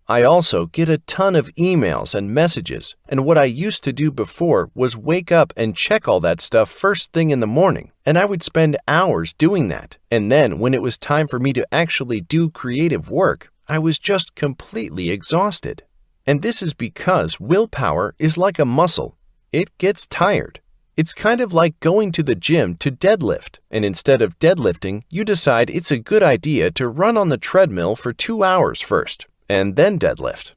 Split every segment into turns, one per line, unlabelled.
I also get a ton of emails and messages, and what I used to do before was wake up and check all that stuff first thing in the morning, and I would spend hours doing that. And then when it was time for me to actually do creative work, I was just completely exhausted. And this is because willpower is like a muscle. It gets tired. It's kind of like going to the gym to deadlift, and instead of deadlifting, you decide it's a good idea to run on the treadmill for 2 hours first, and then deadlift.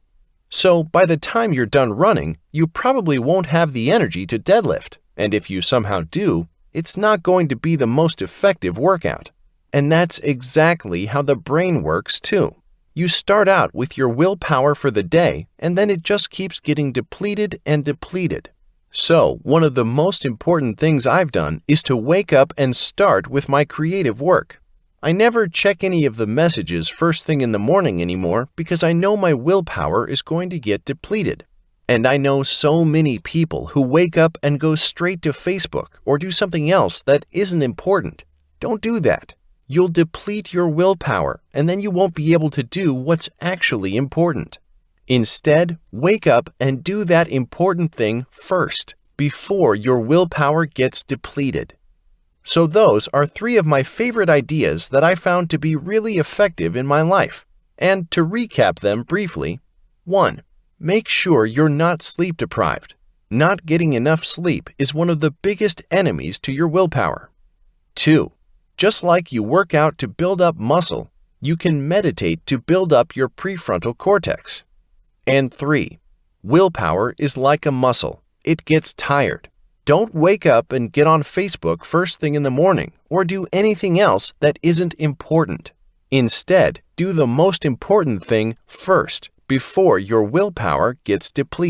So by the time you're done running, you probably won't have the energy to deadlift, and if you somehow do, it's not going to be the most effective workout. And that's exactly how the brain works too. You start out with your willpower for the day, and then it just keeps getting depleted and depleted. So, one of the most important things I've done is to wake up and start with my creative work. I never check any of the messages first thing in the morning anymore because I know my willpower is going to get depleted. And I know so many people who wake up and go straight to Facebook or do something else that isn't important. Don't do that. You'll deplete your willpower, and then you won't be able to do what's actually important. Instead, wake up and do that important thing first, before your willpower gets depleted. So those are 3 of my favorite ideas that I found to be really effective in my life. And to recap them briefly, 1. Make sure you're not sleep deprived. Not getting enough sleep is one of the biggest enemies to your willpower. 2. Just like you work out to build up muscle, you can meditate to build up your prefrontal cortex. And 3. Willpower is like a muscle. It gets tired. Don't wake up and get on Facebook first thing in the morning or do anything else that isn't important. Instead, do the most important thing first before your willpower gets depleted.